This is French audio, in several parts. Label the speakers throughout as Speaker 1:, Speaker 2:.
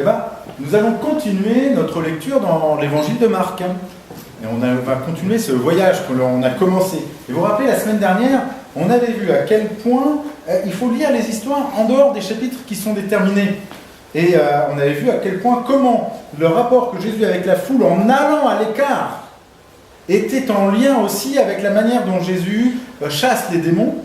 Speaker 1: Eh bien, nous allons continuer notre lecture dans l'évangile de Marc. Et on va continuer ce voyage que l'on a commencé. Et vous vous rappelez, la semaine dernière, on avait vu à quel point il faut lire les histoires en dehors des chapitres qui sont déterminés. Et on avait vu à quel point, comment le rapport que Jésus a avec la foule en allant à l'écart était en lien aussi avec la manière dont Jésus chasse les démons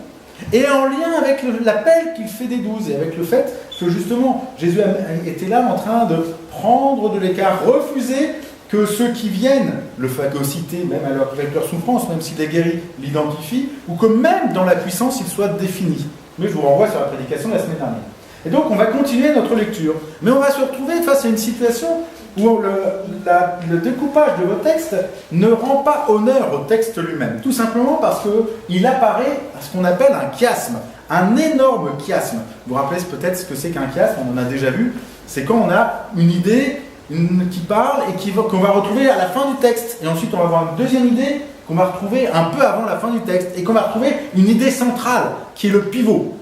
Speaker 1: et en lien avec l'appel qu'il fait des 12 et avec le fait que justement Jésus était là en train de prendre de l'écart, refuser que ceux qui viennent le phagocyter, même avec leur souffrance, même s'il est guéri, l'identifient, ou que même dans la puissance il soit défini. Mais je vous renvoie sur la prédication de la semaine dernière. Et donc on va continuer notre lecture, mais on va se retrouver face à une situation où le découpage de vos textes ne rend pas honneur au texte lui-même. Tout simplement parce qu'il apparaît à ce qu'on appelle un chiasme, un énorme chiasme. Vous vous rappelez peut-être ce que c'est qu'un chiasme, on en a déjà vu. C'est quand on a une idée qui parle et qu'on va retrouver à la fin du texte. Et ensuite on va avoir une deuxième idée qu'on va retrouver un peu avant la fin du texte. Et qu'on va retrouver une idée centrale, qui est le pivot.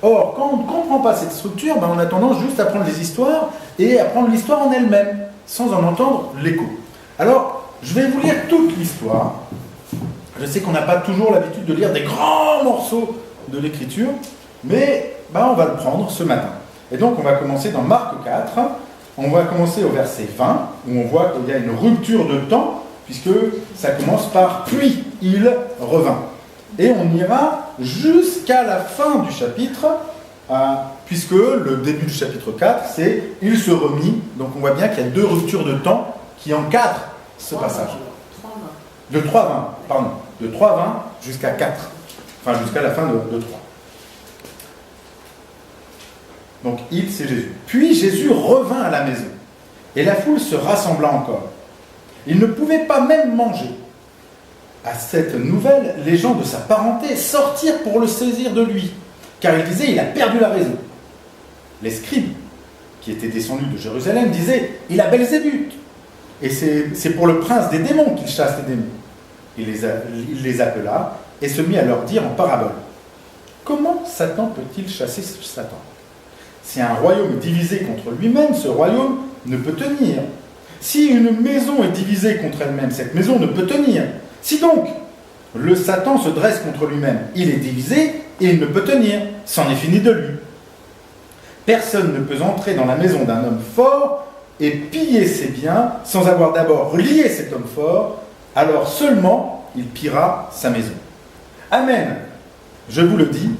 Speaker 1: Or, quand on ne comprend pas cette structure, on a tendance juste à prendre les histoires et à prendre l'histoire en elle-même, sans en entendre l'écho. Alors, je vais vous lire toute l'histoire. Je sais qu'on n'a pas toujours l'habitude de lire des grands morceaux de l'écriture, mais on va le prendre ce matin. Et donc, on va commencer dans Marc 4. On va commencer au verset 20, où on voit qu'il y a une rupture de temps, puisque ça commence par « puis il revint ». Et on ira jusqu'à la fin du chapitre, puisque le début du chapitre 4, c'est « il se remit ». Donc on voit bien qu'il y a deux ruptures de temps qui encadrent ce passage. De 3.20 jusqu'à 4. Enfin, jusqu'à la fin de 3. Donc il, c'est Jésus. Puis Jésus revint à la maison, et la foule se rassembla encore. Il ne pouvait pas même manger. À cette nouvelle, les gens de sa parenté sortirent pour le saisir de lui, car ils disaient « il a perdu la raison ». Les scribes, qui étaient descendus de Jérusalem, disaient « il a Belzébuth ». Et c'est pour le prince des démons qu'il chasse les démons. Il les appela et se mit à leur dire en parabole « Comment Satan peut-il chasser Satan ? Si un royaume est divisé contre lui-même, ce royaume ne peut tenir. Si une maison est divisée contre elle-même, cette maison ne peut tenir. Si donc le Satan se dresse contre lui-même, il est divisé et il ne peut tenir, c'en est fini de lui. Personne ne peut entrer dans la maison d'un homme fort et piller ses biens sans avoir d'abord lié cet homme fort, alors seulement il pillera sa maison. Amen. Je vous le dis,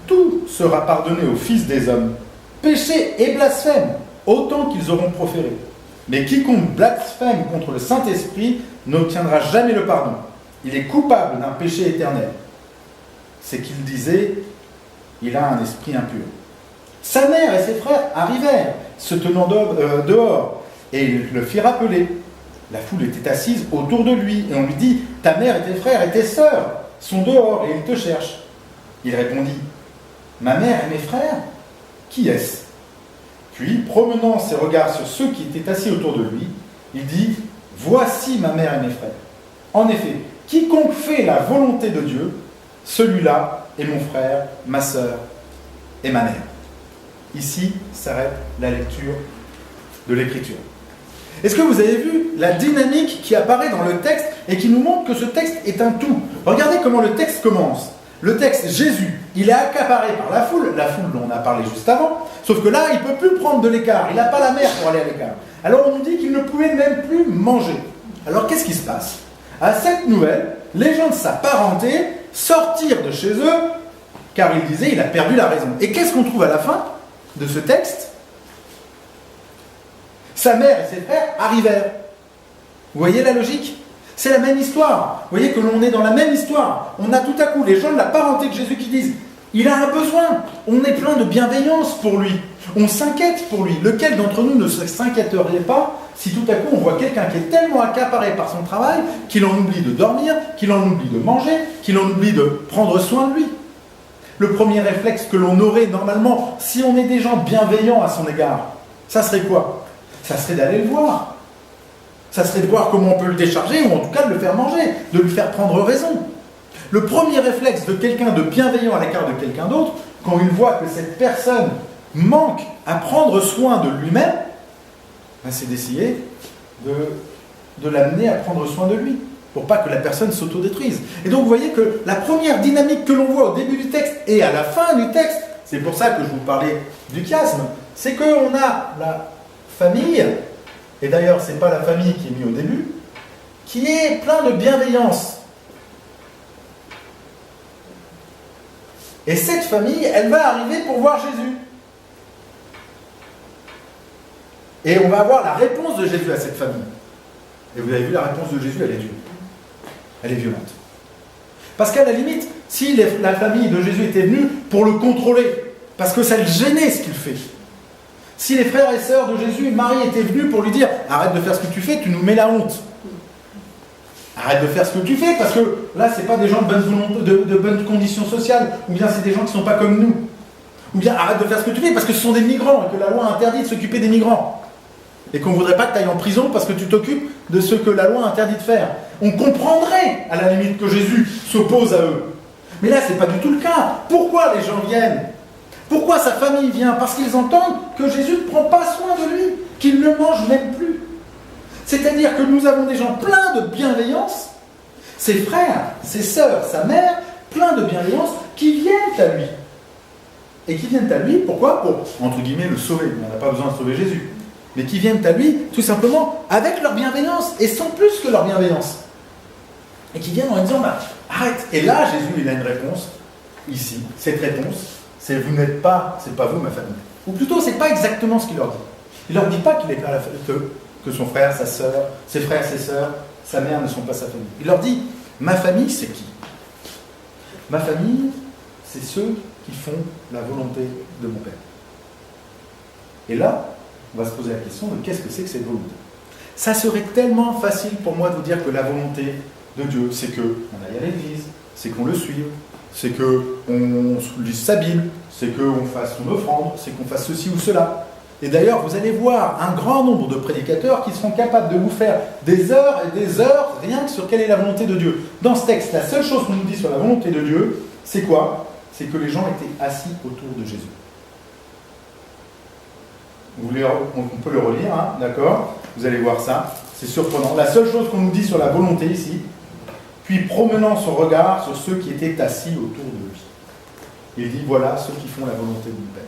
Speaker 1: tout sera pardonné aux fils des hommes, péché et blasphème, autant qu'ils auront proféré. Mais quiconque blasphème contre le Saint-Esprit n'obtiendra jamais le pardon. Il est coupable d'un péché éternel. C'est qu'il disait, il a un esprit impur. Sa mère et ses frères arrivèrent, se tenant dehors, et il le fit rappeler. La foule était assise autour de lui, et on lui dit, ta mère et tes frères et tes sœurs sont dehors, et ils te cherchent. Il répondit, ma mère et mes frères, qui est-ce ? Puis, promenant ses regards sur ceux qui étaient assis autour de lui, il dit « Voici ma mère et mes frères. En effet, quiconque fait la volonté de Dieu, celui-là est mon frère, ma sœur et ma mère. » Ici s'arrête la lecture de l'Écriture. Est-ce que vous avez vu la dynamique qui apparaît dans le texte et qui nous montre que ce texte est un tout ? Regardez comment le texte commence. Le texte, Jésus, il est accaparé par la foule dont on a parlé juste avant, sauf que là, il ne peut plus prendre de l'écart, il n'a pas la mer pour aller à l'écart. Alors on nous dit qu'il ne pouvait même plus manger. Alors qu'est-ce qui se passe ? À cette nouvelle, les gens de sa parenté sortirent de chez eux, car ils disaient il a perdu la raison. Et qu'est-ce qu'on trouve à la fin de ce texte ? Sa mère et ses frères arrivèrent. Vous voyez la logique ? C'est la même histoire. Vous voyez que l'on est dans la même histoire. On a tout à coup les gens de la parenté de Jésus qui disent il a un besoin. On est plein de bienveillance pour lui. On s'inquiète pour lui. Lequel d'entre nous ne s'inquiéterait pas si tout à coup on voit quelqu'un qui est tellement accaparé par son travail qu'il en oublie de dormir, qu'il en oublie de manger, qu'il en oublie de prendre soin de lui ? Le premier réflexe que l'on aurait normalement, si on est des gens bienveillants à son égard, ça serait quoi ? Ça serait d'aller le voir. Ça serait de voir comment on peut le décharger, ou en tout cas de le faire manger, de lui faire prendre raison. Le premier réflexe de quelqu'un de bienveillant à l'égard de quelqu'un d'autre, quand il voit que cette personne manque à prendre soin de lui-même, c'est d'essayer de l'amener à prendre soin de lui, pour pas que la personne s'autodétruise. Et donc vous voyez que la première dynamique que l'on voit au début du texte et à la fin du texte, c'est pour ça que je vous parlais du chiasme, c'est qu'on a la famille, et d'ailleurs c'est pas la famille qui est mise au début, qui est plein de bienveillance. Et cette famille, elle va arriver pour voir Jésus. Et on va avoir la réponse de Jésus à cette famille. Et vous avez vu, la réponse de Jésus, elle est dure. Elle est violente. Parce qu'à la limite, si la famille de Jésus était venue pour le contrôler, parce que ça le gênait ce qu'il fait, si les frères et sœurs de Jésus, Marie, étaient venus pour lui dire « Arrête de faire ce que tu fais, tu nous mets la honte. Arrête de faire ce que tu fais, parce que là, ce n'est pas des gens de bonnes conditions sociales, ou bien c'est des gens qui ne sont pas comme nous. Ou bien arrête de faire ce que tu fais, parce que ce sont des migrants, et que la loi interdit de s'occuper des migrants. Et qu'on ne voudrait pas que tu ailles en prison parce que tu t'occupes de ce que la loi interdit de faire. » On comprendrait, à la limite, que Jésus s'oppose à eux. Mais là, ce n'est pas du tout le cas. Pourquoi les gens viennent? Pourquoi sa famille vient? Parce qu'ils entendent que Jésus ne prend pas soin de lui, qu'il ne mange même plus. C'est-à-dire que nous avons des gens pleins de bienveillance, ses frères, ses sœurs, sa mère, pleins de bienveillance, qui viennent à lui. Et qui viennent à lui, pourquoi? Pour, entre guillemets, le sauver. On n'a pas besoin de sauver Jésus. Mais qui viennent à lui, tout simplement, avec leur bienveillance, et sans plus que leur bienveillance. Et qui viennent en disant, arrête. Et là, Jésus, il a une réponse, ici. Cette réponse, c'est vous n'êtes pas, c'est pas vous, ma famille. Ou plutôt, c'est pas exactement ce qu'il leur dit. Il leur dit pas qu'il est pas que son frère, sa sœur, ses frères, ses sœurs, sa mère ne sont pas sa famille. Il leur dit, ma famille, c'est qui? Ma famille, c'est ceux qui font la volonté de mon Père. Et là, on va se poser la question de qu'est-ce que c'est que cette volonté? Ça serait tellement facile pour moi de vous dire que la volonté de Dieu, c'est qu'on aille à l'église, c'est qu'on le suive, c'est qu'on lise sa Bible, c'est qu'on fasse son offrande, c'est qu'on fasse ceci ou cela. Et d'ailleurs, vous allez voir un grand nombre de prédicateurs qui seront capables de vous faire des heures et des heures rien que sur quelle est la volonté de Dieu. Dans ce texte, la seule chose qu'on nous dit sur la volonté de Dieu, c'est quoi? C'est que les gens étaient assis autour de Jésus. On peut le relire, hein, d'accord? Vous allez voir ça, c'est surprenant. La seule chose qu'on nous dit sur la volonté ici, puis promenant son regard sur ceux qui étaient assis autour de lui. Il dit, voilà ceux qui font la volonté du Père.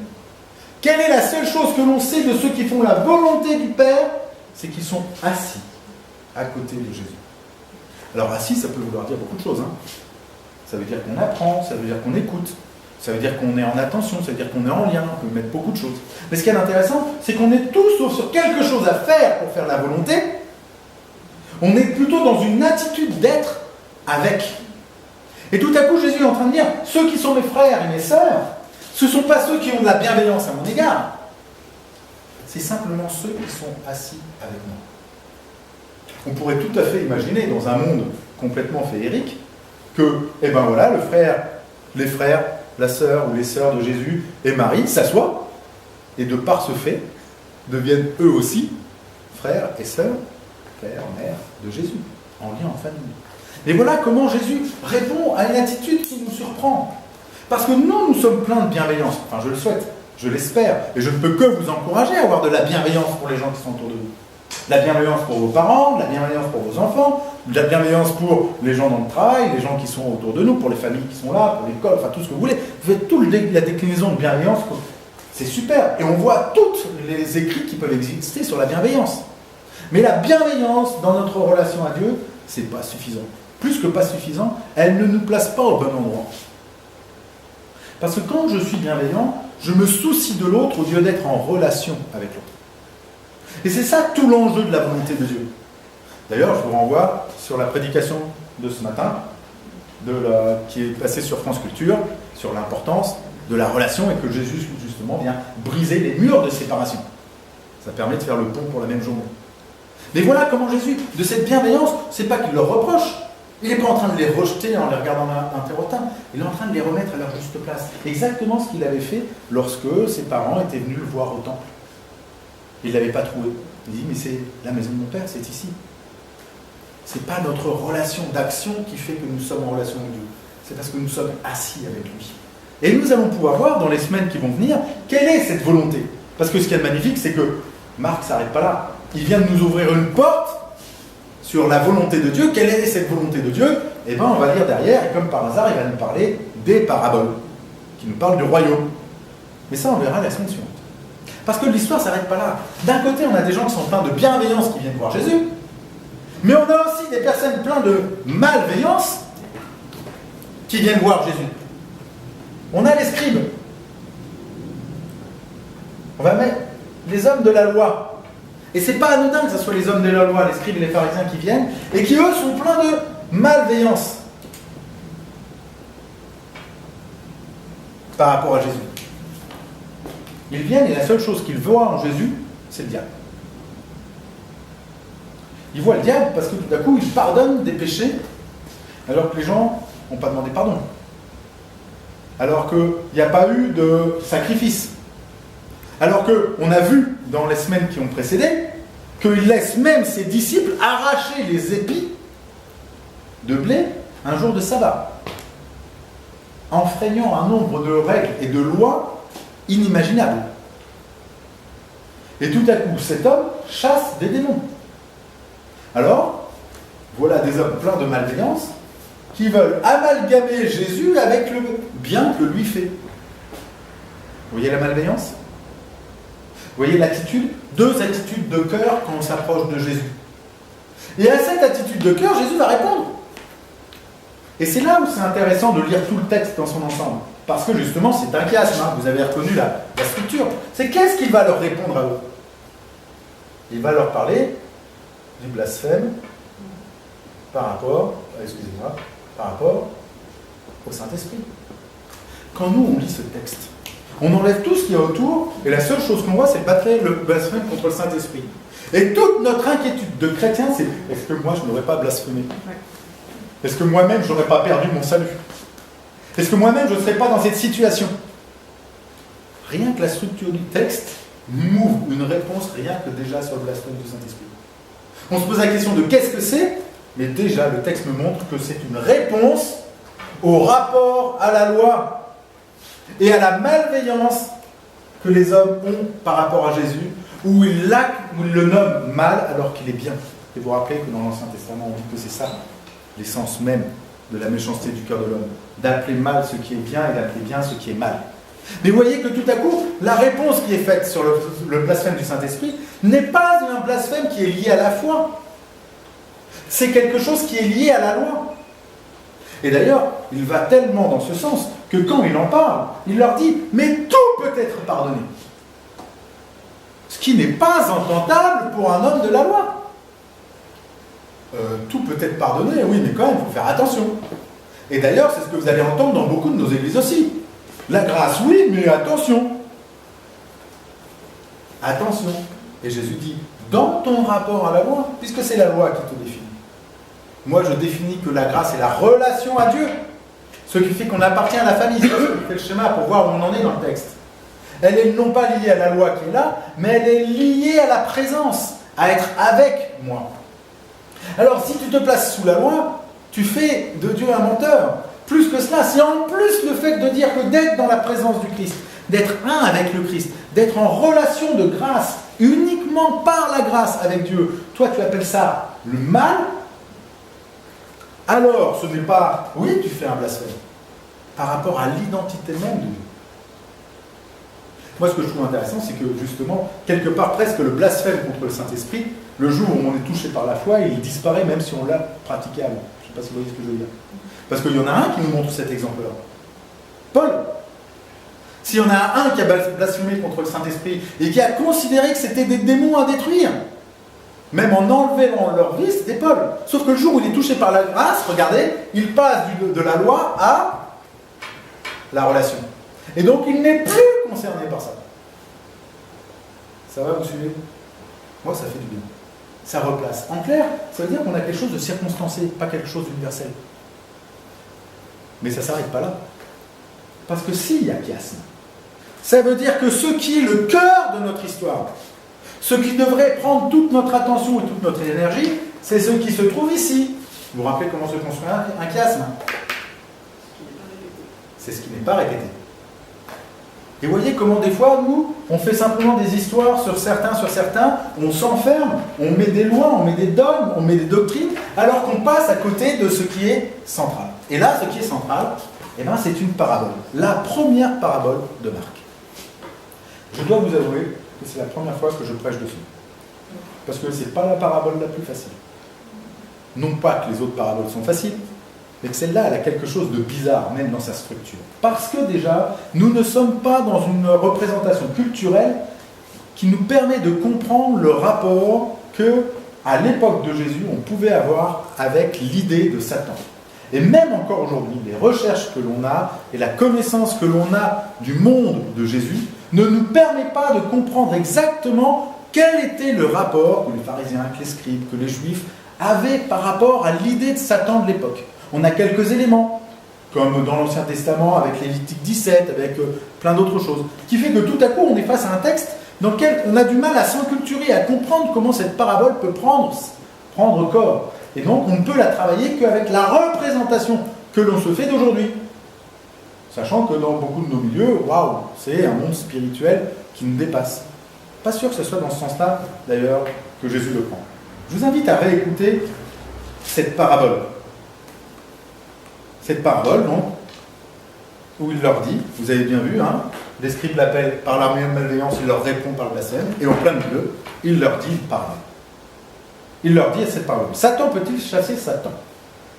Speaker 1: Quelle est la seule chose que l'on sait de ceux qui font la volonté du Père? C'est qu'ils sont assis à côté de Jésus. Alors assis, ça peut vouloir dire beaucoup de choses. Hein. Ça veut dire qu'on apprend, ça veut dire qu'on écoute, ça veut dire qu'on est en attention, ça veut dire qu'on est en lien, on peut mettre beaucoup de choses. Mais ce qui est intéressant, c'est qu'on est tous sauf sur quelque chose à faire pour faire la volonté. On est plutôt dans une attitude d'être avec. Et tout à coup, Jésus est en train de dire, ceux qui sont mes frères et mes sœurs, ce ne sont pas ceux qui ont de la bienveillance à mon égard. C'est simplement ceux qui sont assis avec moi. On pourrait tout à fait imaginer, dans un monde complètement féerique, que, eh ben voilà, les frères, la sœur ou les sœurs de Jésus et Marie s'assoient, et de par ce fait, deviennent eux aussi frères et sœurs, père, mère de Jésus, en lien, en famille. Et voilà comment Jésus répond à une attitude qui nous surprend. Parce que nous sommes pleins de bienveillance. Enfin, je le souhaite, je l'espère. Et je ne peux que vous encourager à avoir de la bienveillance pour les gens qui sont autour de vous. De la bienveillance pour vos parents, de la bienveillance pour vos enfants, de la bienveillance pour les gens dans le travail, les gens qui sont autour de nous, pour les familles qui sont là, pour l'école, enfin tout ce que vous voulez. Vous faites toute la déclinaison de bienveillance. C'est super. Et on voit tous les écrits qui peuvent exister sur la bienveillance. Mais la bienveillance dans notre relation à Dieu, c'est pas suffisant. Plus que pas suffisant, elle ne nous place pas au bon endroit. Parce que quand je suis bienveillant, je me soucie de l'autre au lieu d'être en relation avec l'autre. Et c'est ça tout l'enjeu de la volonté de Dieu. D'ailleurs, je vous renvoie sur la prédication de ce matin, qui est passée sur France Culture, sur l'importance de la relation et que Jésus, justement, vient briser les murs de séparation. Ça permet de faire le pont pour la même journée. Mais voilà comment Jésus, de cette bienveillance, c'est pas qu'il leur reproche. Il n'est pas en train de les rejeter en les regardant d'un terrotin. Il est en train de les remettre à leur juste place. Exactement ce qu'il avait fait lorsque ses parents étaient venus le voir au temple. Il ne l'avait pas trouvé. Il dit, mais c'est la maison de mon père, c'est ici. Ce n'est pas notre relation d'action qui fait que nous sommes en relation avec Dieu. C'est parce que nous sommes assis avec lui. Et nous allons pouvoir voir dans les semaines qui vont venir, quelle est cette volonté. Parce que ce qui est magnifique, c'est que Marc ne s'arrête pas là. il vient de nous ouvrir une porte sur la volonté de Dieu. Quelle est cette volonté de Dieu? Eh bien, on va lire derrière, et comme par hasard, il va nous parler des paraboles, qui nous parlent du royaume. Mais ça, on verra la semaine suivante. Parce que l'histoire ne s'arrête pas là. D'un côté, on a des gens qui sont pleins de bienveillance qui viennent voir Jésus, mais on a aussi des personnes pleines de malveillance qui viennent voir Jésus. On a les scribes. On va mettre les hommes de la loi. Et c'est pas anodin que ce soit les hommes de la loi, les scribes et les pharisiens qui viennent, et qui eux sont pleins de malveillance par rapport à Jésus. Ils viennent et la seule chose qu'ils voient en Jésus, c'est le diable. Ils voient le diable parce que tout à coup, il pardonne des péchés, alors que les gens n'ont pas demandé pardon. Alors qu'il n'y a pas eu de sacrifice. Alors qu'on a vu dans les semaines qui ont précédé qu'il laisse même ses disciples arracher les épis de blé un jour de sabbat, enfreignant un nombre de règles et de lois inimaginables. Et tout à coup, cet homme chasse des démons. Alors, voilà des hommes pleins de malveillance qui veulent amalgamer Jésus avec le bien que lui fait. Vous voyez la malveillance? Vous voyez l'attitude? Deux attitudes de cœur quand on s'approche de Jésus. Et à cette attitude de cœur, Jésus va répondre. Et c'est là où c'est intéressant de lire tout le texte dans son ensemble. Parce que justement, c'est un chiasme, hein. Vous avez reconnu la structure. C'est qu'est-ce qu'il va leur répondre à eux? Il va leur parler du blasphème par rapport au Saint-Esprit. Quand nous, on lit ce texte, on enlève tout ce qu'il y a autour, et la seule chose qu'on voit, c'est le blasphème contre le Saint-Esprit. Et toute notre inquiétude de chrétien, c'est est-ce que moi, je n'aurais pas blasphémé? Est-ce que moi-même, je n'aurais pas perdu mon salut? Est-ce que moi-même, je ne serais pas dans cette situation? Rien que la structure du texte m'ouvre une réponse, rien que déjà sur le blasphème du Saint-Esprit. On se pose la question de qu'est-ce que c'est, mais déjà, le texte me montre que c'est une réponse au rapport à la loi et à la malveillance que les hommes ont par rapport à Jésus, où ils le nomment mal alors qu'il est bien. Et vous vous rappelez que dans l'Ancien Testament, on dit que c'est ça, l'essence même de la méchanceté du cœur de l'homme, d'appeler mal ce qui est bien et d'appeler bien ce qui est mal. Mais vous voyez que tout à coup, la réponse qui est faite sur le blasphème du Saint-Esprit n'est pas un blasphème qui est lié à la foi. C'est quelque chose qui est lié à la loi. Et d'ailleurs, il va tellement dans ce sens que quand il en parle, il leur dit « Mais tout peut être pardonné ». Ce qui n'est pas entendable pour un homme de la loi. Tout peut être pardonné, oui, mais quand même, il faut faire attention. Et d'ailleurs, c'est ce que vous allez entendre dans beaucoup de nos églises aussi. La grâce, oui, mais attention. Attention. Et Jésus dit, dans ton rapport à la loi, puisque c'est la loi qui te définit. Moi, je définis que la grâce est la relation à Dieu. Ce qui fait qu'on appartient à la famille. C'est ce qui fait le schéma pour voir où on en est dans le texte. Elle est non pas liée à la loi qui est là, mais elle est liée à la présence, à être avec moi. Alors, si tu te places sous la loi, tu fais de Dieu un menteur. Plus que cela, c'est en plus le fait de dire que d'être dans la présence du Christ, d'être un avec le Christ, d'être en relation de grâce, uniquement par la grâce avec Dieu, toi tu appelles ça le mal, alors ce n'est pas, oui, tu fais un blasphème, par rapport à l'identité même de Dieu. Moi, ce que je trouve intéressant, c'est que justement, quelque part, presque le blasphème contre le Saint-Esprit, le jour où on est touché par la foi, il disparaît même si on l'a pratiqué avant. Je ne sais pas si vous voyez ce que je veux dire. Parce qu'il y en a un qui nous montre cet exemple-là. Paul. S'il y en a un qui a blasphémé contre le Saint-Esprit et qui a considéré que c'était des démons à détruire, même en enlevant leur vie, c'était Paul. Sauf que le jour où il est touché par la grâce, regardez, il passe de la loi à la relation. Et donc il n'est plus concerné par ça. Ça va, vous suivez? Moi, ça fait du bien. Ça replace. En clair, ça veut dire qu'on a quelque chose de circonstancé, pas quelque chose d'universel. Mais ça ne s'arrête pas là. Parce que s'il y a chiasme, ça veut dire que ce qui est le cœur de notre histoire, ce qui devrait prendre toute notre attention et toute notre énergie, c'est ce qui se trouve ici. Vous vous rappelez comment se construit un chiasme? C'est ce qui n'est pas répété. Et voyez comment des fois, nous, on fait simplement des histoires sur certains, on s'enferme, on met des lois, on met des dogmes, on met des doctrines, alors qu'on passe à côté de ce qui est central. Et là, ce qui est central, eh ben, c'est une parabole. La première parabole de Marc. Je dois vous avouer que c'est la première fois que je prêche dessus. Parce que ce n'est pas la parabole la plus facile. Non pas que les autres paraboles sont faciles, mais que celle-là, elle a quelque chose de bizarre, même dans sa structure. Parce que déjà, nous ne sommes pas dans une représentation culturelle qui nous permet de comprendre le rapport que, à l'époque de Jésus, on pouvait avoir avec l'idée de Satan. Et même encore aujourd'hui, les recherches que l'on a et la connaissance que l'on a du monde de Jésus ne nous permet pas de comprendre exactement quel était le rapport que les pharisiens, que les scribes, que les juifs avaient par rapport à l'idée de Satan de l'époque. On a quelques éléments, comme dans l'Ancien Testament avec Lévitique 17, avec plein d'autres choses, qui fait que tout à coup on est face à un texte dans lequel on a du mal à s'enculturer, à comprendre comment cette parabole peut prendre corps. Et donc on ne peut la travailler qu'avec la représentation que l'on se fait d'aujourd'hui. Sachant que dans beaucoup de nos milieux, waouh, c'est un monde spirituel qui nous dépasse. Pas sûr que ce soit dans ce sens-là, d'ailleurs, que Jésus le prend. Je vous invite à réécouter cette parabole. Cette parabole, donc, où il leur dit, vous avez bien vu, hein, les scribes l'appellent par la malveillance, il leur répond par le blasphème, et en plein milieu, il leur dit, parle. Il leur dit à cette parole, Satan peut-il chasser Satan?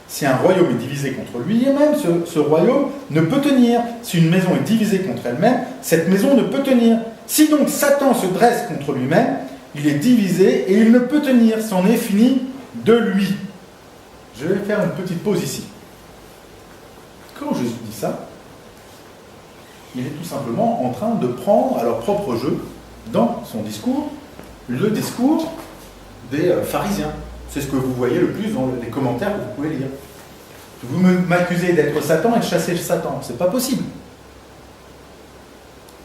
Speaker 1: Si un royaume est divisé contre lui-même, ce royaume ne peut tenir. Si une maison est divisée contre elle-même, cette maison ne peut tenir. Si donc Satan se dresse contre lui-même, il est divisé et il ne peut tenir. C'en est fini de lui. Je vais faire une petite pause ici. Quand Jésus dit ça, il est tout simplement en train de prendre à leur propre jeu, dans son discours, le discours des pharisiens. C'est ce que vous voyez le plus dans les commentaires que vous pouvez lire. Vous m'accusez d'être Satan et de chasser Satan. C'est pas possible.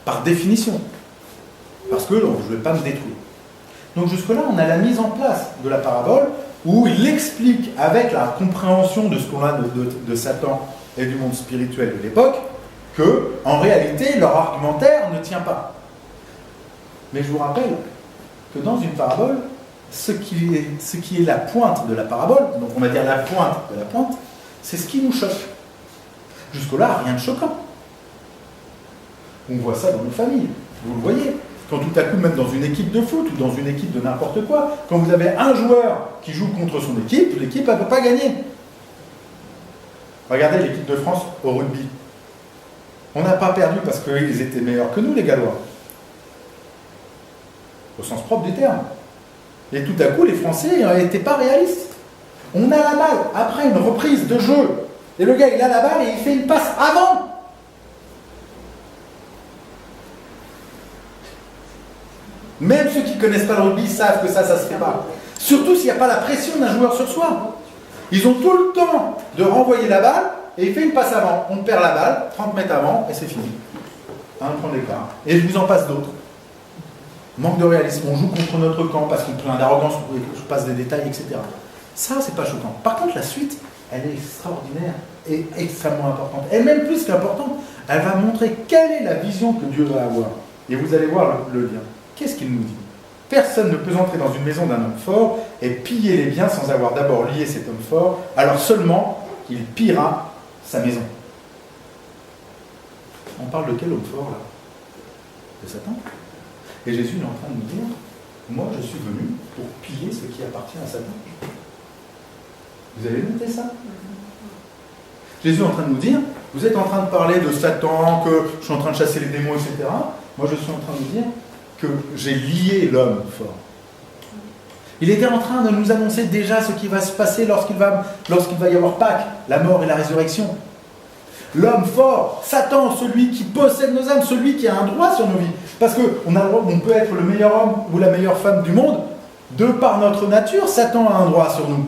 Speaker 1: Par définition. Parce que je ne vais pas me détruire. Donc jusque-là, on a la mise en place de la parabole où il explique avec la compréhension de ce qu'on a de Satan et du monde spirituel de l'époque que, en réalité, leur argumentaire ne tient pas. Mais je vous rappelle que dans une parabole, ce qui est la pointe de la parabole, donc on va dire la pointe de la pointe, c'est ce qui nous choque. Jusque-là, rien de choquant. On voit ça dans nos familles, vous le voyez. Quand tout à coup, même dans une équipe de foot ou dans une équipe de n'importe quoi, quand vous avez un joueur qui joue contre son équipe, l'équipe ne peut pas gagner. Regardez l'équipe de France au rugby. On n'a pas perdu parce qu'ils étaient meilleurs que nous, les Gallois. Au sens propre du terme. Et tout à coup, les Français n'étaient pas réalistes. On a la balle après une reprise de jeu. Et le gars, il a la balle et il fait une passe avant. Même ceux qui ne connaissent pas le rugby savent que ça se fait pas. Surtout s'il n'y a pas la pression d'un joueur sur soi. Ils ont tout le temps de renvoyer la balle et il fait une passe avant. On perd la balle, 30 mètres avant, et c'est fini. Un point d'écart. Et je vous en passe d'autres. Manque de réalisme, on joue contre notre camp parce qu'on plein d'arrogance, je passe des détails, etc. Ça, c'est pas choquant. Par contre, la suite, elle est extraordinaire et extrêmement importante. Et même plus qu'importante, elle va montrer quelle est la vision que Dieu va avoir. Et vous allez voir le lien. Qu'est-ce qu'il nous dit? Personne ne peut entrer dans une maison d'un homme fort et piller les biens sans avoir d'abord lié cet homme fort, alors seulement il pillera sa maison. On parle de quel homme fort là? De Satan. Et Jésus est en train de nous dire, moi je suis venu pour piller ce qui appartient à Satan. Vous avez noté ça? Jésus est en train de nous dire, vous êtes en train de parler de Satan, que je suis en train de chasser les démons, etc. Moi je suis en train de vous dire que j'ai lié l'homme fort. Il était en train de nous annoncer déjà ce qui va se passer lorsqu'il va y avoir Pâques, la mort et la résurrection. L'homme fort, Satan, celui qui possède nos âmes, celui qui a un droit sur nos vies. Parce qu'on peut être le meilleur homme ou la meilleure femme du monde, de par notre nature, Satan a un droit sur nous.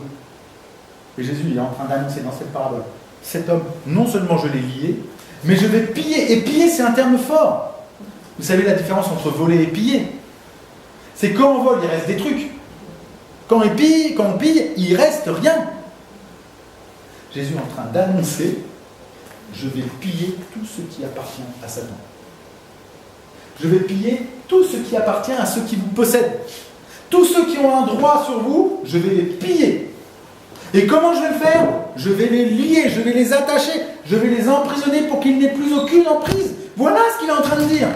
Speaker 1: Et Jésus est en train d'annoncer dans cette parabole, cet homme, non seulement je l'ai lié, mais je vais piller. Et piller, c'est un terme fort. Vous savez la différence entre voler et piller? C'est quand on vole, il reste des trucs. Quand on pille, il reste rien. Jésus est en train d'annoncer, je vais piller tout ce qui appartient à Satan. Je vais piller tout ce qui appartient à ceux qui vous possèdent. Tous ceux qui ont un droit sur vous, je vais les piller. Et comment je vais le faire? Je vais les lier, je vais les attacher, je vais les emprisonner pour qu'ils n'aient plus aucune emprise. Voilà ce qu'il est en train de dire.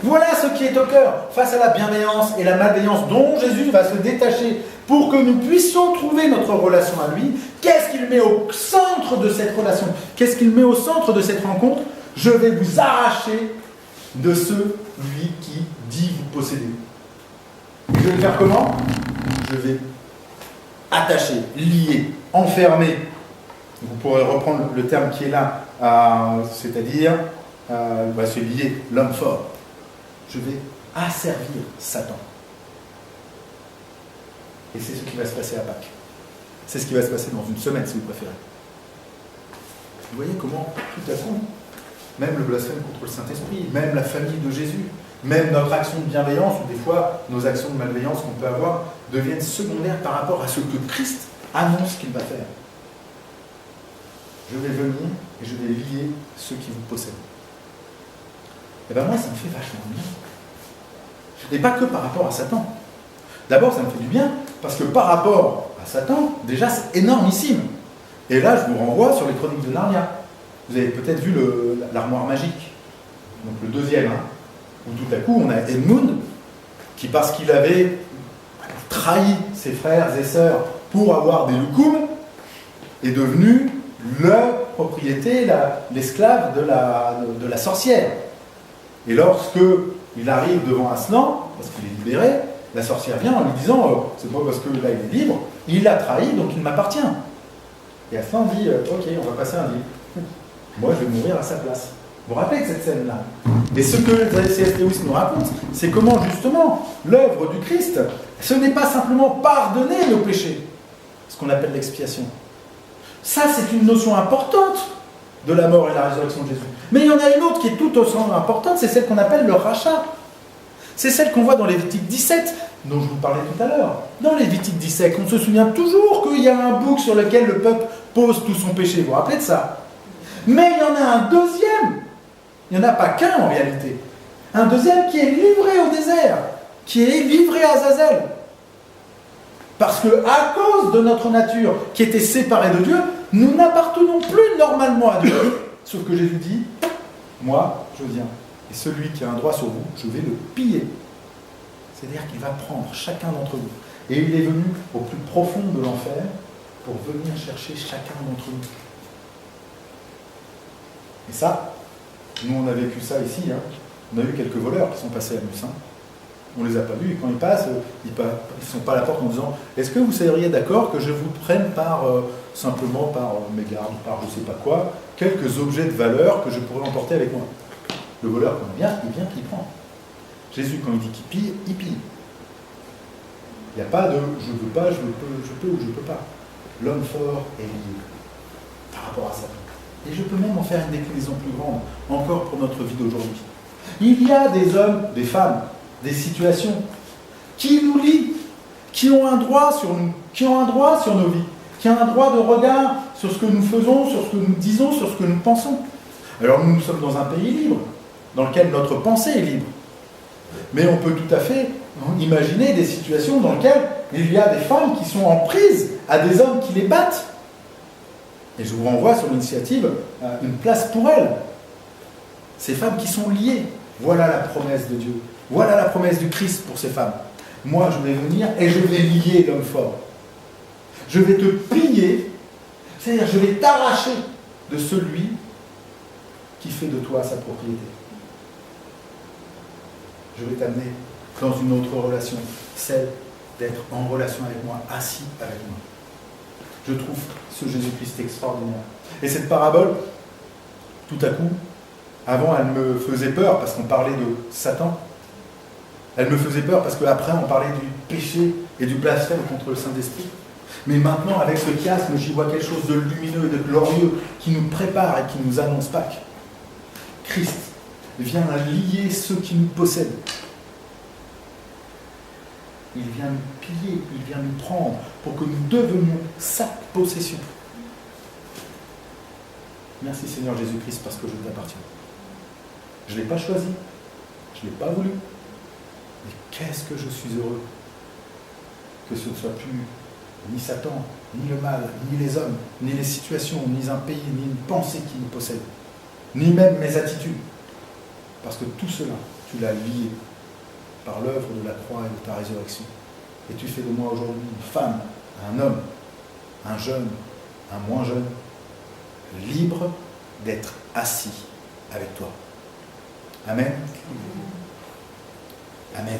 Speaker 1: Voilà ce qui est au cœur, face à la bienveillance et la malveillance dont Jésus va se détacher pour que nous puissions trouver notre relation à lui. Qu'est-ce qu'il met au centre de cette relation? Qu'est-ce qu'il met au centre de cette rencontre? Je vais vous arracher de celui qui dit vous posséder. Je vais le faire comment? Je vais attacher, lier, enfermer. Vous pourrez reprendre le terme qui est là, c'est-à-dire, c'est lier l'homme fort. Je vais asservir Satan. Et c'est ce qui va se passer à Pâques. C'est ce qui va se passer dans une semaine, si vous préférez. Vous voyez comment, tout à coup, même le blasphème contre le Saint-Esprit, même la famille de Jésus, même notre action de bienveillance, ou des fois nos actions de malveillance qu'on peut avoir, deviennent secondaires par rapport à ce que Christ annonce qu'il va faire. Je vais venir et je vais lier ceux qui vous possèdent. Et bien moi, ça me fait vachement bien. Et pas que par rapport à Satan. D'abord, ça me fait du bien, parce que par rapport à Satan, déjà, c'est énormissime. Et là, je vous renvoie sur les chroniques de Narnia. Vous avez peut-être vu l'armoire magique, donc le deuxième, où tout à coup, on a Edmund, qui, parce qu'il avait trahi ses frères et sœurs pour avoir des loukoums, est devenu la propriété, l'esclave de la sorcière. Et lorsque il arrive devant Aslan, parce qu'il est libéré, la sorcière vient en lui disant c'est pas parce que là il est libre, il l'a trahi, donc il m'appartient. Et Aslan dit ok, on va passer un deal. Moi je vais mourir à sa place. Vous vous rappelez de cette scène-là? Et ce que C.S. Lewis nous raconte, c'est comment justement l'œuvre du Christ, ce n'est pas simplement pardonner nos péchés, ce qu'on appelle l'expiation. Ça, c'est une notion importante de la mort et la résurrection de Jésus. Mais il y en a une autre qui est tout aussi importante, c'est celle qu'on appelle le rachat. C'est celle qu'on voit dans Lévitique 17, dont je vous parlais tout à l'heure. Dans Lévitique 17, on se souvient toujours qu'il y a un bouc sur lequel le peuple pose tout son péché. Vous vous rappelez de ça? Mais il y en a un deuxième. Il n'y en a pas qu'un en réalité. Un deuxième qui est livré au désert, qui est livré à Azazel. Parce que à cause de notre nature qui était séparée de Dieu, nous n'appartenons plus normalement à Dieu. Sauf que Jésus dit, moi, je viens. Et celui qui a un droit sur vous, je vais le piller. C'est-à-dire qu'il va prendre chacun d'entre vous. Et il est venu au plus profond de l'enfer pour venir chercher chacun d'entre nous. Et ça, nous on a vécu ça ici. On a eu quelques voleurs qui sont passés à Mus. On ne les a pas vus, et quand ils passent, ils ne sont pas à la porte en disant « Est-ce que vous seriez d'accord que je vous prenne simplement par mégarde, par je ne sais pas quoi, quelques objets de valeur que je pourrais emporter avec moi ?» Le voleur, quand il vient, qu'il prend. Jésus, quand il dit qu'il pille, il pille. Il n'y a pas de « je ne veux pas, je peux ou je ne peux pas ». L'homme fort est lié par rapport à ça. Et je peux même en faire une déclinaison plus grande, encore pour notre vie d'aujourd'hui. Il y a des hommes, des femmes, des situations qui nous lient, qui ont un droit sur nous, qui ont un droit sur nos vies, qui ont un droit de regard sur ce que nous faisons, sur ce que nous disons, sur ce que nous pensons. Alors nous sommes dans un pays libre, dans lequel notre pensée est libre. Mais on peut tout à fait imaginer des situations dans lesquelles il y a des femmes qui sont en prise à des hommes qui les battent. Et je vous renvoie sur l'initiative Une place pour elles. Ces femmes qui sont liées. Voilà la promesse de Dieu. Voilà la promesse du Christ pour ces femmes. Moi, je vais venir et je vais lier l'homme fort. Je vais te plier, c'est-à-dire je vais t'arracher de celui qui fait de toi sa propriété. Je vais t'amener dans une autre relation, celle d'être en relation avec moi, assis avec moi. Je trouve ce Jésus-Christ extraordinaire. Et cette parabole, tout à coup, avant elle me faisait peur parce qu'on parlait de Satan. Elle me faisait peur parce qu'après on parlait du péché et du blasphème contre le Saint-Esprit. Mais maintenant, avec ce chiasme, j'y vois quelque chose de lumineux et de glorieux qui nous prépare et qui nous annonce Pâques. Christ vient lier ceux qui nous possèdent. Il vient nous piller, il vient nous prendre pour que nous devenions sa possession. Merci Seigneur Jésus-Christ parce que je t'appartiens. Je ne l'ai pas choisi, je je ne l'ai pas voulu. Mais qu'est-ce que je suis heureux que ce ne soit plus ni Satan, ni le mal, ni les hommes, ni les situations, ni un pays, ni une pensée qui nous possède, ni même mes attitudes. Parce que tout cela, tu l'as lié par l'œuvre de la croix et de ta résurrection. Et tu fais de moi aujourd'hui une femme, un homme, un jeune, un moins jeune, libre d'être assis avec toi. Amen. Amen.